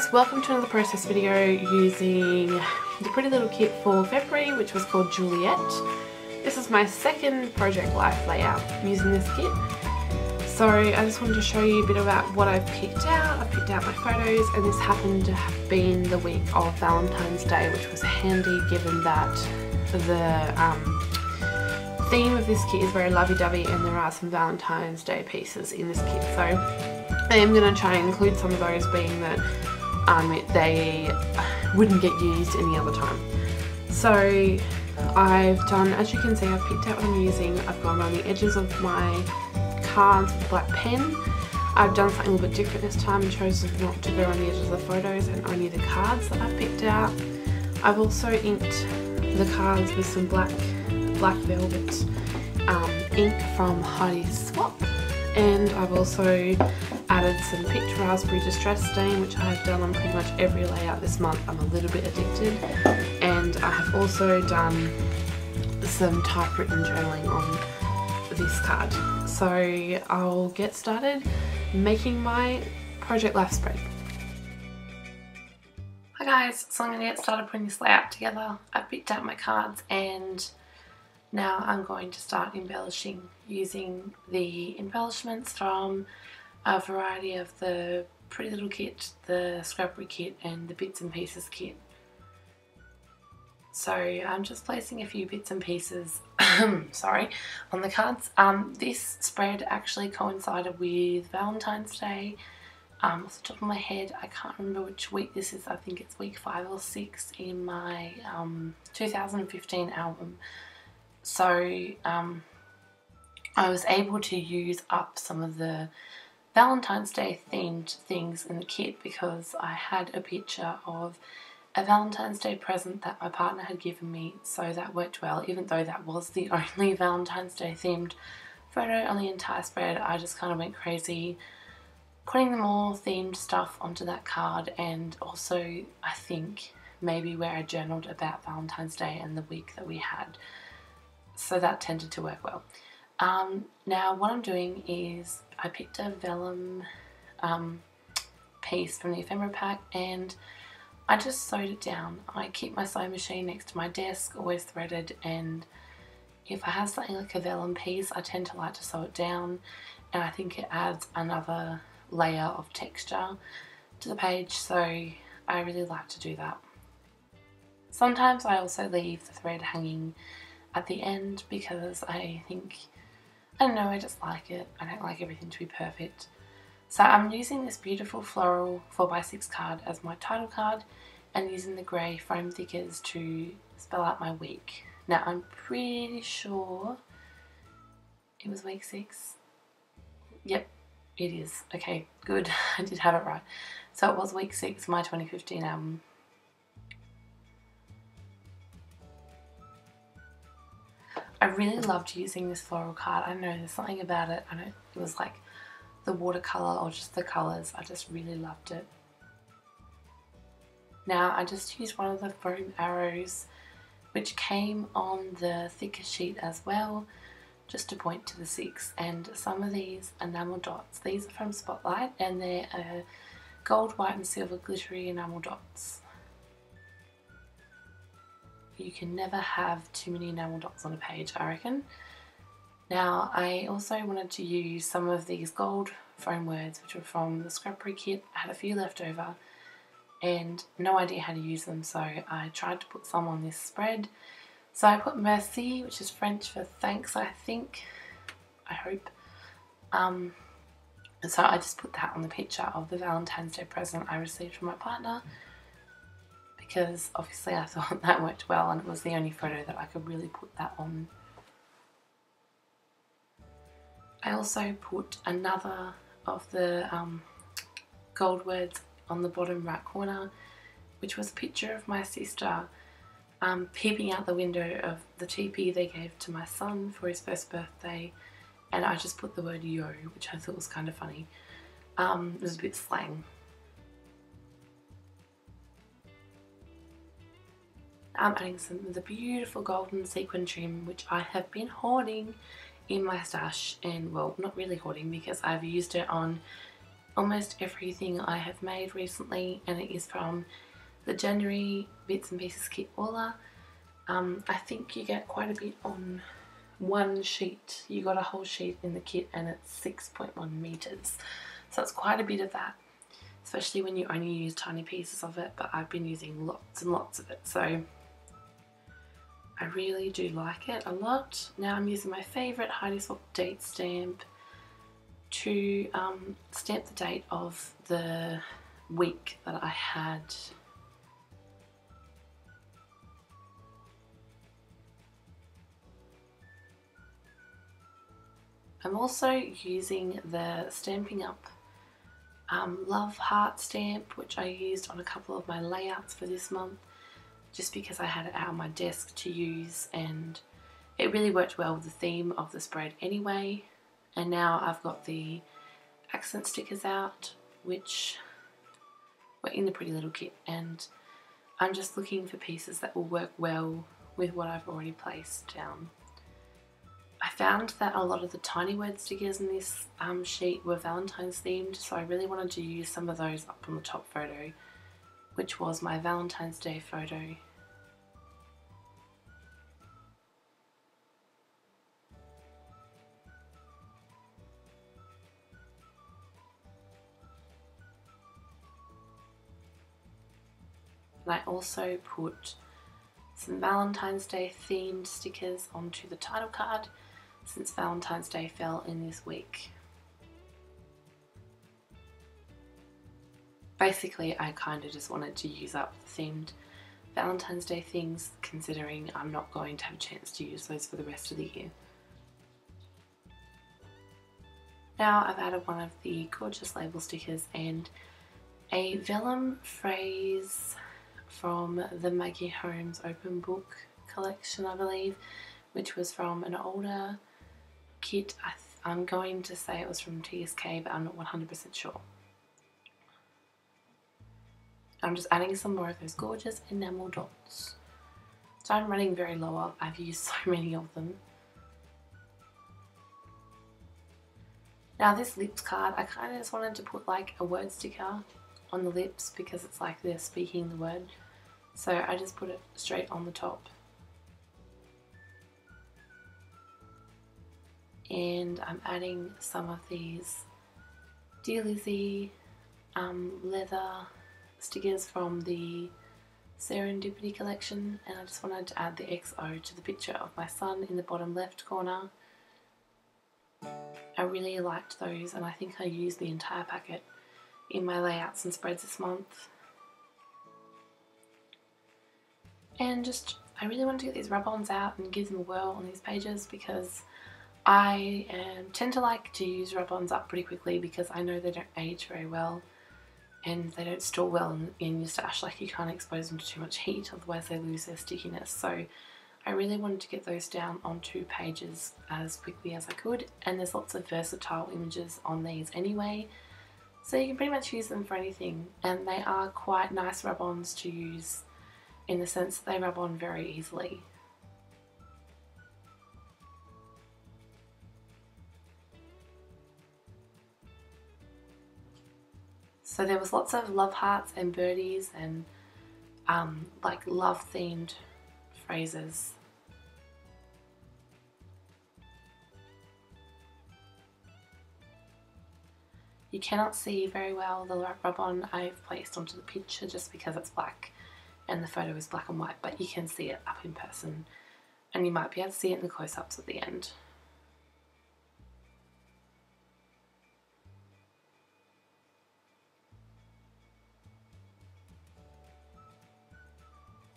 guys, welcome to another process video using the pretty little kit for February, which was called Juliette. This is my second Project Life layout using this kit. So I just wanted to show you a bit about what I've picked out. I picked out my photos, and this happened to have been the week of Valentine's Day, which was handy given that the theme of this kit is very lovey-dovey and there are some Valentine's Day pieces in this kit. So I am going to try and include some of those, being that they wouldn't get used any other time. So I've done, as you can see, I've picked out what I'm using. I've gone around the edges of my cards with a black pen. I've done something a little bit different this time and chosen not to go around the edges of the photos and only the cards that I've picked out. I've also inked the cards with some black velvet ink from Heidi's Swap, and I've also added some picked raspberry distress stain, which I have done on pretty much every layout this month. I'm a little bit addicted. And I have also done some typewritten journaling on this card. So I'll get started making my Project Life spread. Hi guys, so I'm going to get started putting this layout together. I've picked out my cards and now I'm going to start embellishing using the embellishments from a variety of the pretty little kit, the scrappery kit and the bits and pieces kit. So I'm just placing a few bits and pieces sorry, on the cards. This spread actually coincided with Valentine's Day. Off the top of my head, I can't remember which week this is. I think it's week 5 or 6 in my 2015 album. So I was able to use up some of the Valentine's Day themed things in the kit because I had a picture of a Valentine's Day present that my partner had given me, so that worked well. Even though that was the only Valentine's Day themed photo on the entire spread, I just kind of went crazy putting the more themed stuff onto that card, and also I think maybe where I journaled about Valentine's Day and the week that we had. So that tended to work well. Now what I'm doing is I picked a vellum piece from the ephemera pack and I just sewed it down. I keep my sewing machine next to my desk, always threaded, and if I have something like a vellum piece, I tend to like to sew it down, and I think it adds another layer of texture to the page, so I really like to do that. Sometimes I also leave the thread hanging at the end because I don't know, I just like it. I don't like everything to be perfect. So I'm using this beautiful floral 4x6 card as my title card and using the grey foam thickers to spell out my week. Now I'm pretty sure it was week 6. Yep, it is. Okay, good. I did have it right. So it was week 6, my 2015 album. I really loved using this floral card. I don't know, there's something about it. I don't know, it was like the watercolour or just the colours. I just really loved it. Now I just used one of the foam arrows which came on the thicker sheet as well, just to point to the 6, and some of these enamel dots. These are from Spotlight and they're gold, white and silver glittery enamel dots. You can never have too many enamel dots on a page, I reckon. Now I also wanted to use some of these gold foam words which were from the scrappery kit. I had a few left over and no idea how to use them, so I tried to put some on this spread. So I put merci, which is French for thanks, I think, I hope. So I just put that on the picture of the Valentine's Day present I received from my partner, because obviously I thought that worked well and it was the only photo that I could really put that on. I also put another of the gold words on the bottom right corner, which was a picture of my sister peeping out the window of the teepee they gave to my son for his first birthday, and I just put the word yo, which I thought was kind of funny. It was a bit slang. I'm adding some of the beautiful golden sequin trim which I have been hoarding in my stash, and well, not really hoarding because I've used it on almost everything I have made recently, and it is from the January Bits and Pieces kit Orla. I think you get quite a bit on one sheet. You got a whole sheet in the kit and it's 6.1 meters, so it's quite a bit of that, especially when you only use tiny pieces of it, but I've been using lots and lots of it, so I really do like it a lot. Now I'm using my favourite Heidi Swap date stamp to stamp the date of the week that I had I'm also using the Stampin' Up! Love Heart stamp, which I used on a couple of my layouts for this month, just because I had it out on my desk to use, and it really worked well with the theme of the spread anyway. And now I've got the accent stickers out, which were in the Pretty Little kit, and I'm just looking for pieces that will work well with what I've already placed down. I found that a lot of the tiny word stickers in this sheet were Valentine's themed, so I really wanted to use some of those up on the top photo, which was my Valentine's Day photo. And I also put some Valentine's Day themed stickers onto the title card, since Valentine's Day fell in this week. Basically, I kind of just wanted to use up the themed Valentine's Day things, considering I'm not going to have a chance to use those for the rest of the year. Now I've added one of the gorgeous label stickers and a vellum phrase from the Maggie Holmes open book collection, I believe, which was from an older kit. I'm going to say it was from TSK, but I'm not 100% sure. I'm just adding some more of those gorgeous enamel dots. So I'm running very low up. I've used so many of them. Now this lips card, I kind of just wanted to put like a word sticker on the lips because it's like they're speaking the word. So I just put it straight on the top. And I'm adding some of these Dear Lizzie leather stickers from the Serendipity collection, and I just wanted to add the XO to the picture of my son in the bottom left corner. I really liked those, and I think I used the entire packet in my layouts and spreads this month. And I really wanted to get these rub-ons out and give them a whirl on these pages, because I tend to like to use rub-ons up pretty quickly because I know they don't age very well and they don't store well in your stash. Like, you can't expose them to too much heat, otherwise they lose their stickiness. So I really wanted to get those down onto pages as quickly as I could, and there's lots of versatile images on these anyway, so you can pretty much use them for anything, and they are quite nice rub-ons to use in the sense that they rub on very easily. So there was lots of love hearts and birdies and like love themed phrases. You cannot see very well the rub-on I've placed onto the picture just because it's black and the photo is black and white, but you can see it up in person and you might be able to see it in the close-ups at the end.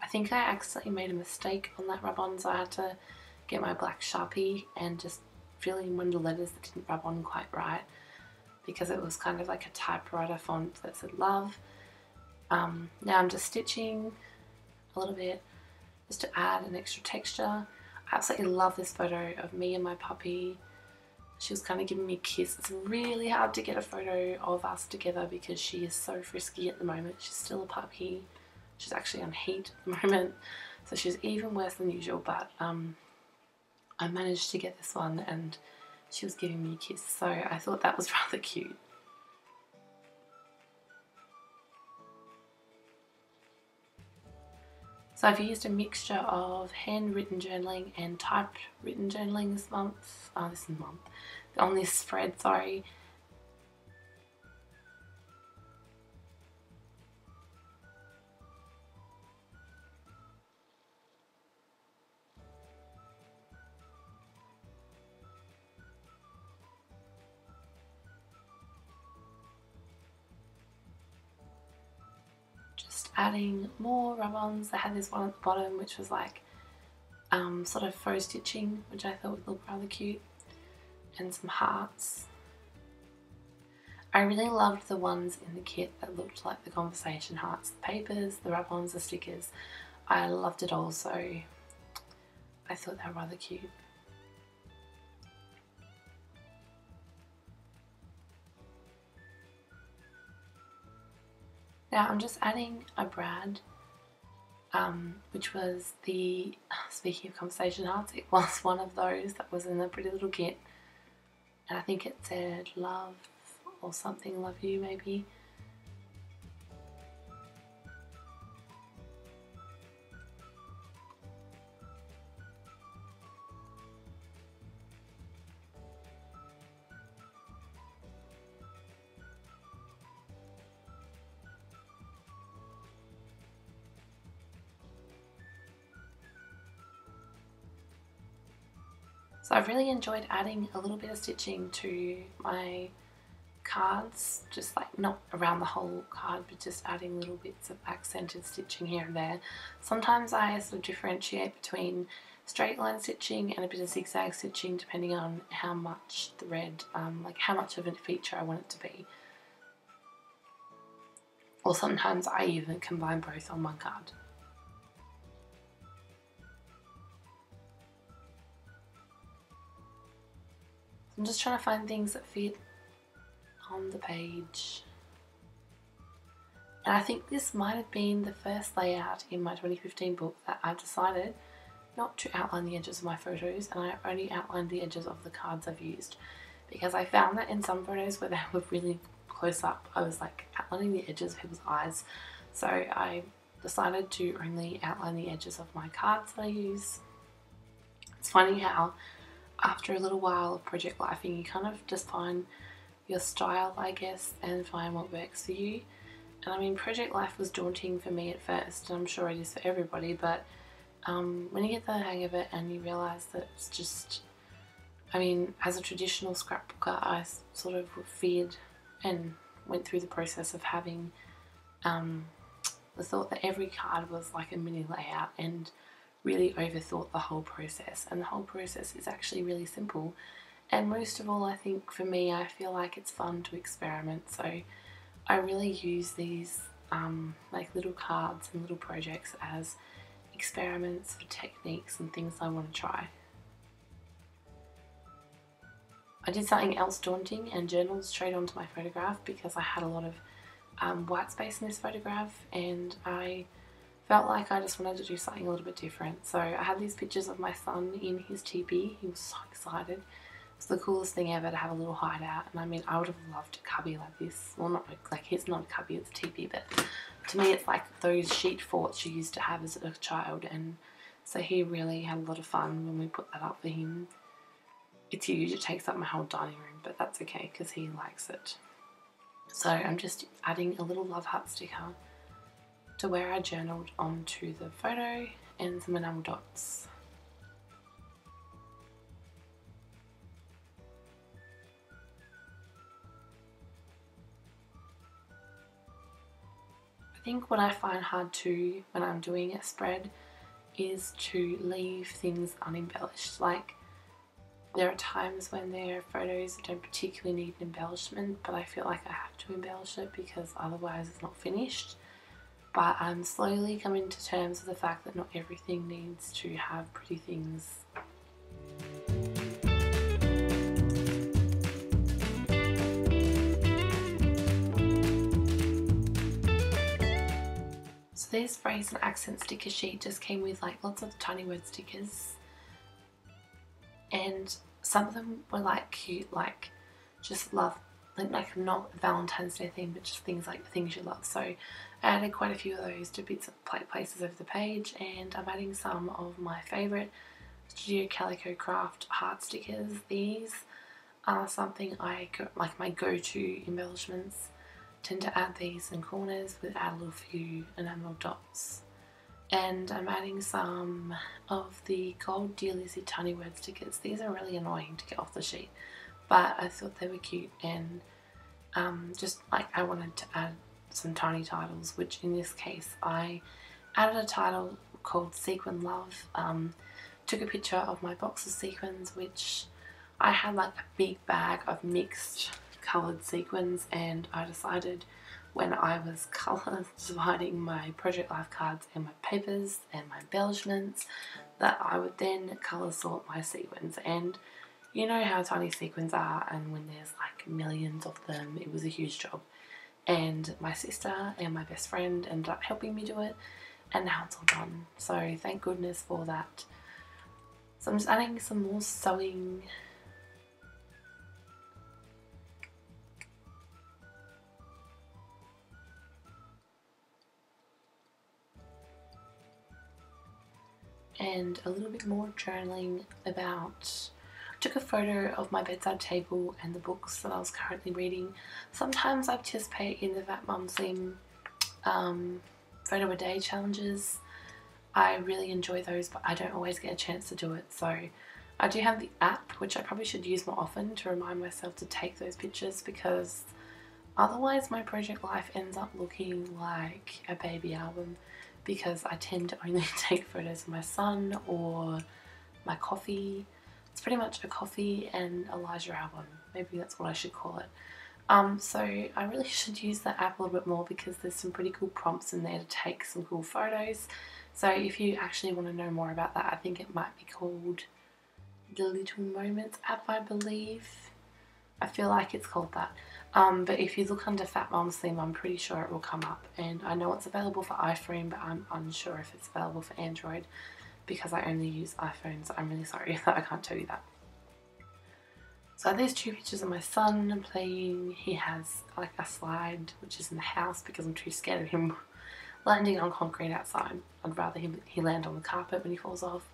I think I accidentally made a mistake on that rub-on, so I had to get my black Sharpie and just fill in one of the letters that didn't rub on quite right, because it was kind of like a typewriter font that said love. Now I'm just stitching a little bit just to add an extra texture. I absolutely love this photo of me and my puppy. She was kind of giving me a kiss. It's really hard to get a photo of us together because she is so frisky at the moment. She's still a puppy. She's actually on heat at the moment, so she's even worse than usual, but I managed to get this one and she was giving me a kiss, so I thought that was rather cute. So I've used a mixture of handwritten journaling and typewritten journaling this month. On this spread, sorry. Just adding more rub-ons. I had this one at the bottom which was like sort of faux stitching, which I thought would look rather cute, and some hearts. I really loved the ones in the kit that looked like the conversation hearts, the papers, the rub-ons, the stickers. I loved it all, so I thought they were rather cute. Now I'm just adding a brad, which was the, speaking of conversation hearts, it was one of those that was in the pretty little kit, and I think it said love or something, love you maybe. So I've really enjoyed adding a little bit of stitching to my cards, just like not around the whole card, but just adding little bits of accented stitching here and there. Sometimes I sort of differentiate between straight line stitching and a bit of zigzag stitching depending on how much thread, like how much of a feature I want it to be. Or sometimes I even combine both on one card. I'm just trying to find things that fit on the page. And I think this might have been the first layout in my 2015 book that I've decided not to outline the edges of my photos, and I only outlined the edges of the cards I've used, because I found that in some photos where they were really close up, I was like outlining the edges of people's eyes. So I decided to only outline the edges of my cards that I use. It's funny how after a little while of project lifing, you kind of just find your style, I guess, and find what works for you. And I mean, project life was daunting for me at first, and I'm sure it is for everybody, but when you get the hang of it and you realise that it's just, I mean, as a traditional scrapbooker, I sort of feared and went through the process of having the thought that every card was like a mini layout, and really overthought the whole process. And the whole process is actually really simple, and most of all, I think for me, I feel like it's fun to experiment. So I really use these like little cards and little projects as experiments for techniques and things I want to try. I did something else daunting and journaled straight onto my photograph because I had a lot of white space in this photograph, and I felt like I just wanted to do something a little bit different. So I had these pictures of my son in his teepee. He was so excited. It's the coolest thing ever to have a little hideout, and I mean, I would have loved a cubby like this. Well, not like, it's not a cubby, it's a teepee, but to me it's like those sheet forts you used to have as a child, and so he really had a lot of fun when we put that up for him. It's huge, it takes up my whole dining room, but that's okay because he likes it. So I'm just adding a little love heart sticker to where I journaled onto the photo, and some enamel dots. I think what I find hard too when I'm doing a spread is to leave things unembellished. Like, there are times when there are photos that don't particularly need an embellishment, but I feel like I have to embellish it because otherwise it's not finished. But I'm slowly coming to terms with the fact that not everything needs to have pretty things. So this phrase and accent sticker sheet just came with like lots of tiny word stickers, and some of them were like cute, like just love like not Valentine's Day theme, but just things like things you love. So I added quite a few of those to bits of places over the page, and I'm adding some of my favourite Studio Calico Craft heart stickers. These are something like my go-to embellishments. Tend to add these in corners with add a little few enamel dots. And I'm adding some of the gold Dear Lizzie tiny word stickers. These are really annoying to get off the sheet, but I thought they were cute, and just like I wanted to add some tiny titles, which in this case I added a title called Sequin Love. Took a picture of my box of sequins, which I had like a big bag of mixed coloured sequins, and I decided when I was colour dividing my Project Life cards and my papers and my embellishments that I would then colour sort my sequins. And you know how tiny sequins are, and when there's like millions of them, it was a huge job. And my sister and my best friend ended up helping me do it, and now it's all done. So thank goodness for that. So I'm just adding some more sewing. And a little bit more journaling about, took a photo of my bedside table and the books that I was currently reading. Sometimes I participate in the That Mum Theme photo a day challenges. I really enjoy those, but I don't always get a chance to do it. So I do have the app, which I probably should use more often to remind myself to take those pictures, because otherwise my project life ends up looking like a baby album, because I tend to only take photos of my son or my coffee. It's pretty much a coffee and Elijah album. Maybe that's what I should call it. So I really should use the app a little bit more, because there's some pretty cool prompts in there to take some cool photos. So if you actually want to know more about that, I think it might be called the Little Moments app, I believe. I feel like it's called that. But if you look under Fat Mom's Theme, I'm pretty sure it will come up. And I know it's available for iPhone, but I'm unsure if it's available for Android, because I only use iPhone, so I'm really sorry that I can't tell you that. So there's two pictures of my son playing. He has like a slide, which is in the house, because I'm too scared of him landing on concrete outside. I'd rather he land on the carpet when he falls off.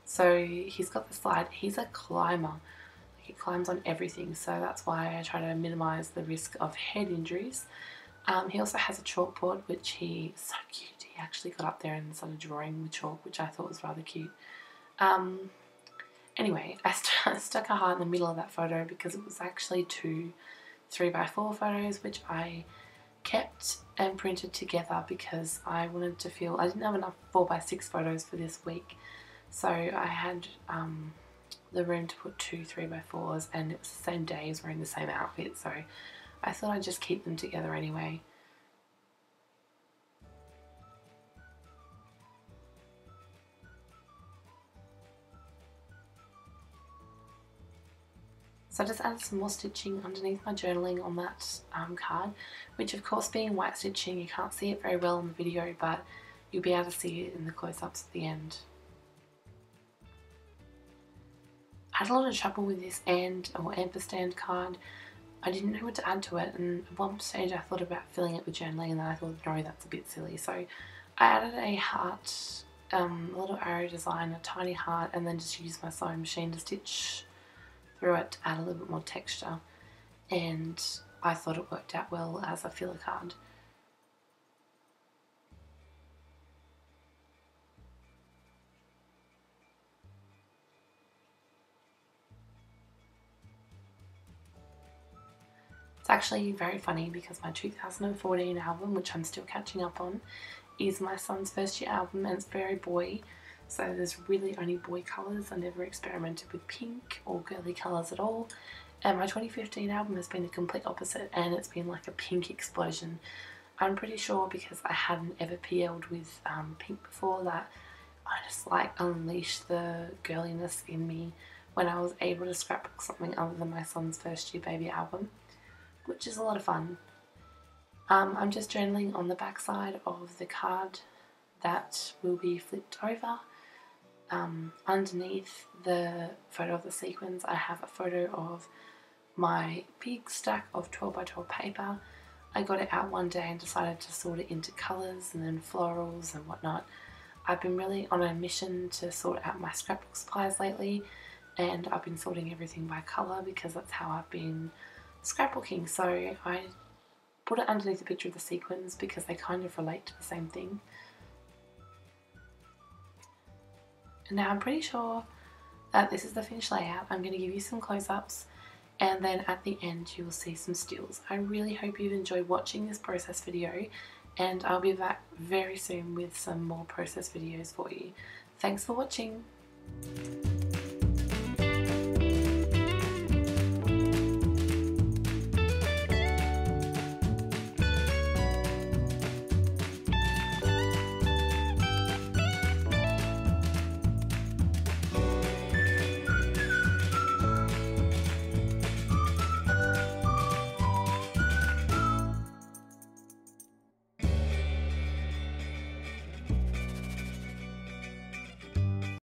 So he's got the slide. He's a climber. He climbs on everything, so that's why I try to minimise the risk of head injuries. He also has a chalkboard, which he is so cute. He actually got up there and started drawing with chalk, which I thought was rather cute. Anyway, I stuck a heart in the middle of that photo because it was actually two 3x4 photos, which I kept and printed together because I wanted to feel, I didn't have enough 4x6 photos for this week, so I had the room to put two 3x4s, and it was the same days wearing the same outfit, so I thought I'd just keep them together anyway. So I just added some more stitching underneath my journaling on that card, which of course, being white stitching, you can't see it very well in the video, but you'll be able to see it in the close-ups at the end. I had a lot of trouble with this ampersand card. I didn't know what to add to it, and at one stage I thought about filling it with journaling, and then I thought, no, that's a bit silly. So I added a heart, a little arrow design, a tiny heart, and then just used my sewing machine to stitch through it to add a little bit more texture, and I thought it worked out well as a filler card. It's actually very funny because my 2014 album, which I'm still catching up on, is my son's first year album, and it's very boy. So there's really only boy colours. I never experimented with pink or girly colours at all. And my 2015 album has been the complete opposite, and it's been like a pink explosion. I'm pretty sure because I hadn't ever PL'd with pink before, that I just like unleashed the girliness in me when I was able to scrapbook something other than my son's first year baby album, which is a lot of fun. I'm just journaling on the back side of the card that will be flipped over. Underneath the photo of the sequins, I have a photo of my big stack of 12 by 12 paper. I got it out one day and decided to sort it into colours and then florals and whatnot. I've been really on a mission to sort out my scrapbook supplies lately, and I've been sorting everything by colour because that's how I've been scrapbooking. So I put it underneath a picture of the sequins because they kind of relate to the same thing. And now I'm pretty sure that this is the finished layout. I'm going to give you some close-ups, and then at the end you will see some stills. I really hope you've enjoyed watching this process video, and I'll be back very soon with some more process videos for you. Thanks for watching.